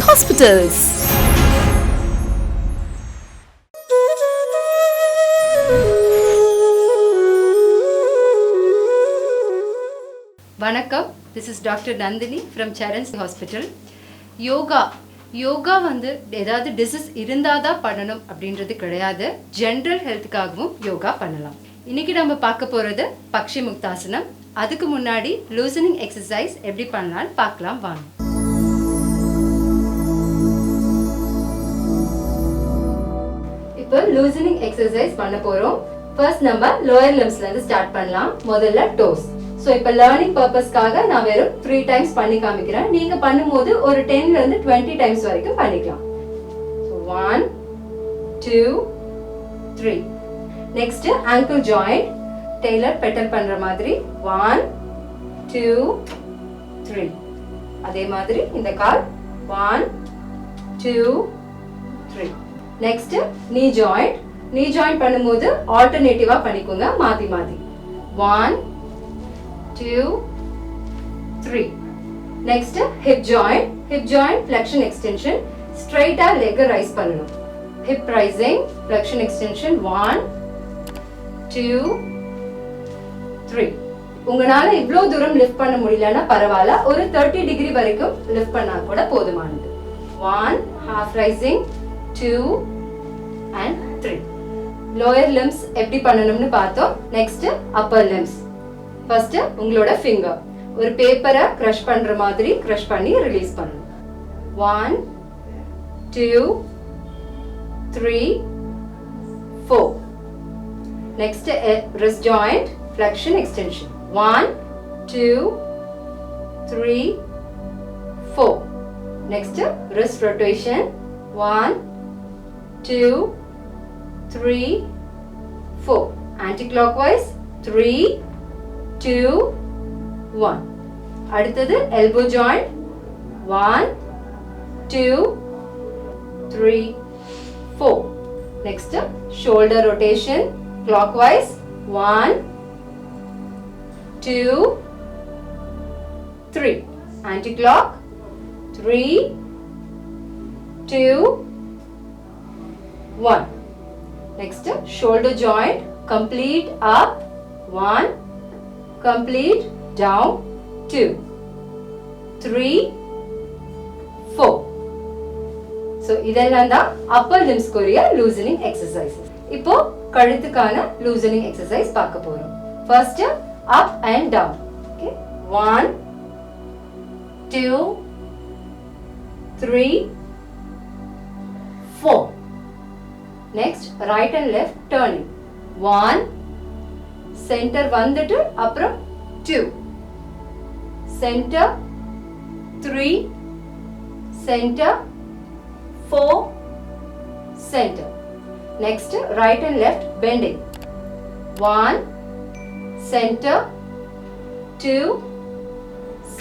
Hospitals. வணக்கம், this is Dr. Nandini from Sarans Hospital. Yoga வந்து ஏதாவது டிசீஸ் இருந்தால் தான் பண்ணணும் அப்படின்றது கிடையாது. ஜென்ரல் ஹெல்த்துக்காகவும் யோகா பண்ணலாம். இன்னைக்கு நம்ம பார்க்க போகிறது பக்ஷிமுக்தாசனம். அதுக்கு முன்னாடி லூசனிங் எக்ஸசைஸ் எப்படி பண்ணலாம்னு பார்க்கலாம் வாங்க. இப்போ லூசனிங் எக்ஸசைஸ் பண்ண போகிறோம். ஃபர்ஸ்ட் நம்ம லோயர் லிம்ஸ்லேருந்து ஸ்டார்ட் பண்ணலாம். முதல்ல டோஸ். ஸோ இப்போ லேர்னிங் பர்பஸ்க்காக நான் வெறும் 3 டைம்ஸ் பண்ணி காமிக்கிறேன். நீங்கள் பண்ணும்போது ஒரு 10லேருந்து 20 டைம்ஸ் வரைக்கும் பண்ணிக்கலாம். So 1 2 3. Next ankle joint tailor pedal பண்ணுற மாதிரி 1 2 3. அதே மாதிரி இந்த கால் 1 2 3. நெக்ஸ்ட் நீ ஜாயிண்ட் பண்ணும்போது ஆல்டர்னேட்டிவா பண்ணிக்கோங்க, மாத்தி 1 2 3. Next hip joint flexion extension. Straight ah leg rise பண்ணனும். Hip rising, flexion extension 1 2 3. உங்களால இவ்ளோ தூரம் லிஃப்ட் பண்ண முடியலனா பரவாயில்லை, ஒரு 30 டிகிரி வரைக்கும் லிஃப்ட் பண்ணா கூட போதுமானது. 1 half rising 2 and 3. Lower limbs எப்படி பண்ணனும்னு பார்த்தோம். Next upper limbs. ஃபர்ஸ்ட் உங்களோட ஃபிங்கர் ஒரு பேப்பரை கிரஷ் பண்ற மாதிரி கிரஷ் பண்ணி ரிலீஸ் பண்ணணும். 1 2 3 4. Next wrist joint flexion extension 1 2 3 4. Next wrist rotation 1 2 3 4. anti-clockwise 3 2 1. அடுத்தது elbow joint 1 2 3 4. next shoulder rotation clockwise 1 2 3. anti-clock 3 2 1. next shoulder joint complete up 1 complete down 2 3 4. so இதெல்லாம் தான் upper limbs குரிய loosening exercises. இப்போ கழுத்துக்கான loosening exercise பார்க்க போறோம். first up and down. okay 1 2 3 4. next right and left turning 1 center வந்துட்டு அப்புறம் 2 center 3 center 4 center. Next right and left bending 1 center 2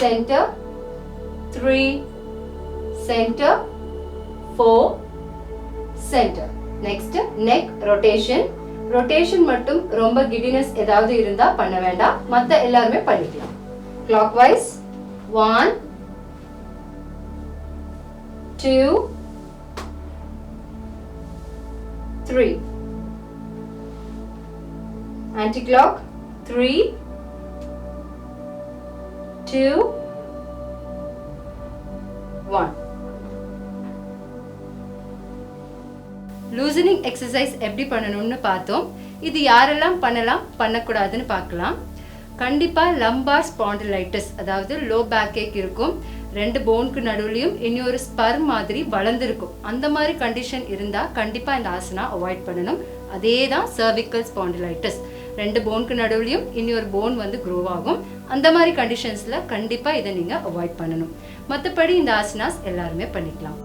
center 3 center 4 center. Next neck rotation மட்டும் ரொம்ப giddiness ஏதாவது இருந்தா பண்ண வேண்டாம், மத்த எல்லாரும் பண்ணிக்கலாம். clockwise 1 2 3. anti-clock 3 2 1. லூசனிங் எக்ஸசைஸ் எப்படி பண்ணணும்னு பார்த்தோம். இது யாரெல்லாம் பண்ணலாம் பண்ணக்கூடாதுன்னு பார்க்கலாம். கண்டிப்பாக லம்பார் ஸ்பாண்டிலைட்டிஸ், அதாவது லோ பேக் ஏக் இருக்கும், 2 போனுக்கு நடுவுலையும் இன்னொரு ஸ்பர் மாதிரி வளர்ந்துருக்கும். அந்த மாதிரி கண்டிஷன் இருந்தால் கண்டிப்பாக இந்த ஆசனா அவாய்ட் பண்ணணும். அதே தான் சர்விக்கல் ஸ்பாண்டிலைட்டிஸ், 2 போனுக்கு நடுவுலையும் இன்னொரு போன் வந்து க்ரோ ஆகும். அந்த மாதிரி கண்டிஷன்ஸில் கண்டிப்பாக இதை நீங்கள் அவாய்ட் பண்ணணும். மற்றபடி இந்த ஆசனாஸ் எல்லாருமே பண்ணிக்கலாம்.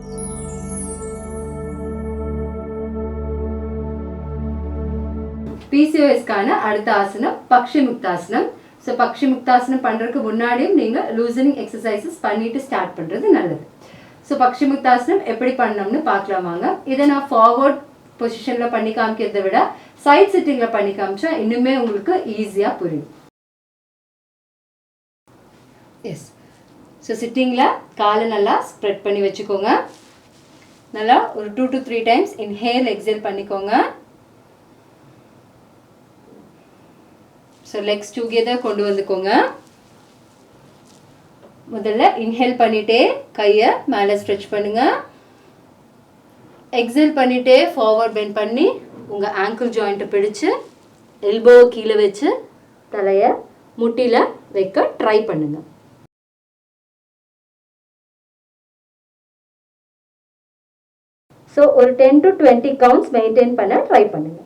PCOSக்கான அடுத்த ஆசனம் பக்ஷிமுக்தாசனம். ஸோ பக்ஷிமுக்தாசனம் பண்ணுறதுக்கு முன்னாடியும் நீங்கள் லூசனிங் எக்ஸசைசஸ் பண்ணிட்டு ஸ்டார்ட் பண்ணுறது நல்லது. ஸோ பக்ஷிமுக்தாசனம் எப்படி பண்ணணும்னு பார்க்கலாம் வாங்க. இதை நான் ஃபார்வர்ட் பொசிஷனில் பண்ணி காமிக்கிறதை விட சைட் சிட்டிங்கில் பண்ணி காமிச்சா இன்னுமே உங்களுக்கு ஈஸியாக புரியும். எஸ், ஸோ சிட்டிங்கில் காலை நல்லா ஸ்ப்ரெட் பண்ணி வச்சுக்கோங்க. நல்லா ஒரு 2 to 3 டைம்ஸ் இன்ஹேல் எக்ஸேல் பண்ணிக்கோங்க. ஸோ லெக்ஸ் டுகெதர் கொண்டு வந்துக்கோங்க. முதல்ல இன்ஹேல் பண்ணிட்டே கையை மேலே ஸ்ட்ரெச் பண்ணுங்க. எக்ஸேல் பண்ணிட்டே ஃபார்வர்ட் பெண்ட் பண்ணி உங்கள் ஆங்கிள் ஜாயிண்ட்டை பிடிச்சு எல்போ கீழே வச்சு தலையை முட்டியில் வைக்க ட்ரை பண்ணுங்க. ஸோ ஒரு 10 to 20 கவுண்ட்ஸ் மெயின்டைன் பண்ண ட்ரை பண்ணுங்க.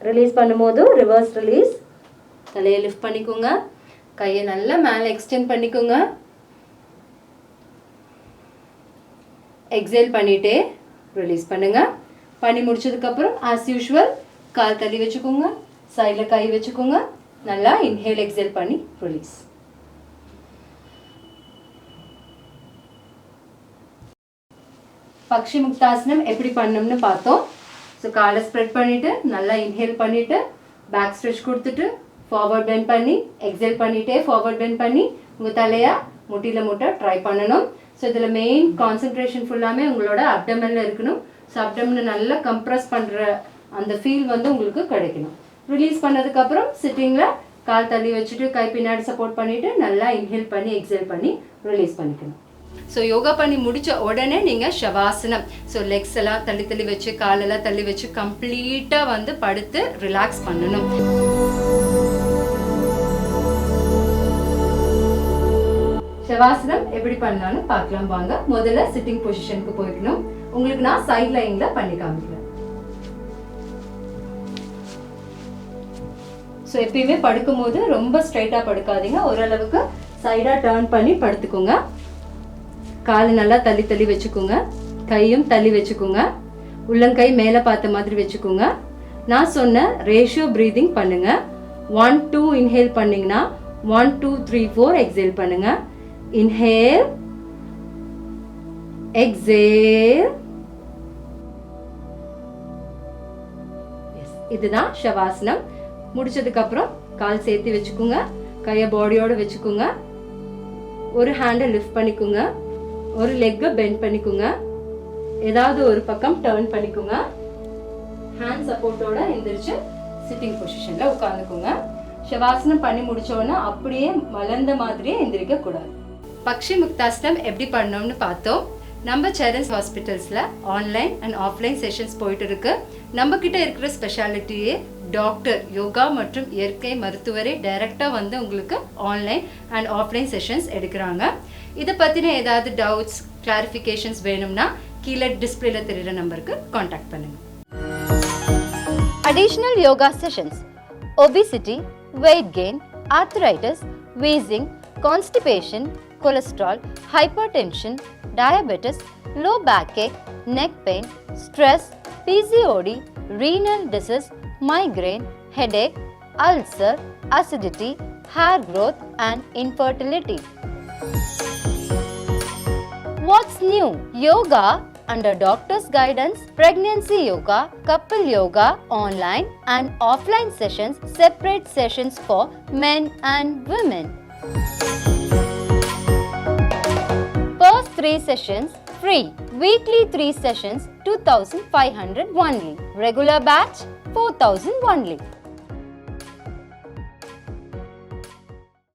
ரிலீஸ் பண்ணும்போது ரிவர்ஸ் ரிலீஸ். தலையை லிஃப்ட் பண்ணிக்கோங்க. கையை நல்லா மேலே எக்ஸ்டெண்ட் பண்ணிக்கோங்க. எக்ஸேல் பண்ணிட்டே ரிலீஸ் பண்ணுங்க. பண்ணி முடிச்சதுக்கப்புறம் ஆஸ் யூஷுவல் கால் தள்ளி வச்சுக்கோங்க. சைடில் கை வச்சுக்கோங்க. நல்லா இன்ஹேல் எக்ஸேல் பண்ணி ரிலீஸ். பக்ஷிமுக்தாசனம் எப்படி பண்ணணும்னு பார்த்தோம். ஸோ காலை ஸ்ப்ரெட் பண்ணிவிட்டு நல்லா இன்ஹேல் பண்ணிவிட்டு பேக் ஸ்ட்ரெச் கொடுத்துட்டு ஃபார்வர்ட் பெண்ட் பண்ணி எக்ஸேல் பண்ணிகிட்டே ஃபார்வர்ட் பெண்ட் பண்ணி உங்கள் தலையை முட்டியில் முட்டை ட்ரை பண்ணணும். ஸோ இதில் மெயின் கான்சன்ட்ரேஷன் ஃபுல்லாமே உங்களோட அப்டமனில் இருக்கணும். ஸோ அப்டமனை நல்லா கம்ப்ரஸ் பண்ணுற அந்த ஃபீல் வந்து உங்களுக்கு கிடைக்கணும். ரிலீஸ் பண்ணதுக்கப்புறம் சிட்டிங்கில் கால் தள்ளி வச்சுட்டு கை பின்னாடி சப்போர்ட் பண்ணிவிட்டு நல்லா இன்ஹேல் பண்ணி எக்ஸேல் பண்ணி ரிலீஸ் பண்ணிக்கணும். ஸோ யோகா பண்ணி முடித்த உடனே நீங்கள் ஷவாசனம், ஸோ லெக்ஸ் எல்லாம் தள்ளி தள்ளி வச்சு காலெல்லாம் தள்ளி வச்சு கம்ப்ளீட்டாக வந்து படுத்து ரிலாக்ஸ் பண்ணணும். ஷவாசனம் எப்படி பண்ணலாம்னு பார்க்கலாம் வாங்க. முதல்ல சிட்டிங் பொசிஷனுக்கு போய்க்கணும். உங்களுக்கு நான் சைட் லைன்ல பண்ணி காமிக்கிறேன். ஸோ எப்பயுமே படுக்கும்போது ரொம்ப ஸ்ட்ரைட்டாக படுக்காதீங்க. ஓரளவுக்கு சைடாக டர்ன் பண்ணி படுத்துக்கோங்க. காலை நல்லா தள்ளி தள்ளி வச்சுக்கோங்க. கையும் தள்ளி வச்சுக்கோங்க. உள்ளங்கை மேலே பார்த்த மாதிரி வச்சுக்கோங்க. நான் சொன்ன ரேஷியோ ப்ரீதிங் பண்ணுங்க. 1 2 இன்ஹேல் பண்ணீங்கன்னா 1 2 3 4 எக்ஸேல் பண்ணுங்க. Inhale, exhale. இதுதான் ஷவாசனம். முடிச்சதுக்கு அப்புறம் கால் சேர்த்து வச்சுக்கோங்க. கையை பாடியோட வச்சுக்கோங்க. ஒரு ஹேண்டை லிஃப்ட் பண்ணிக்கோங்க. ஒரு லெக்கை பெண்ட் பண்ணிக்கோங்க. ஏதாவது ஒரு பக்கம் டர்ன் பண்ணிக்கோங்க. ஹேண்ட் சப்போர்ட்டோட எந்திரிச்சு சிட்டிங் பொசிஷன்ல உட்காந்துக்கோங்க. ஷவாசனம் பண்ணி முடிச்சோன்னா அப்படியே மலர்ந்த மாதிரியே எந்திரிக்க கூடாது. பக்ஷிமுக்தாசனம் எப்படி பண்ணோம்னு பார்த்தோம். நம்ம சரன்ஸ் ஹாஸ்பிட்டல்ஸில் ஆன்லைன் அண்ட் ஆஃப்லைன் செஷன்ஸ் போயிட்டு இருக்கு. நம்ம கிட்ட இருக்கிற ஸ்பெஷாலிட்டியே டாக்டர், யோகா மற்றும் இயற்கை மருத்துவரே டைரெக்டாக வந்து உங்களுக்கு ஆன்லைன் அண்ட் ஆஃப்லைன் செஷன்ஸ் எடுக்கிறாங்க. இதை பற்றின ஏதாவது டவுட்ஸ் கிளாரிஃபிகேஷன்ஸ் வேணும்னா கீழே டிஸ்பிளேல தெரிகிற நம்பருக்கு காண்டாக்ட் பண்ணுங்க. Additional yoga sessions: obesity, weight gain, arthritis, wheezing, constipation, cholesterol, hypertension, diabetes, low backache, neck pain, stress, PCOD, renal disease, migraine, headache, ulcer, acidity, hair growth and infertility. What's new? Yoga under doctor's guidance, pregnancy yoga, couple yoga, online and offline sessions, separate sessions for men and women. First 3 sessions free. Weekly 3 sessions 2,500 only. Regular batch 4,000 only.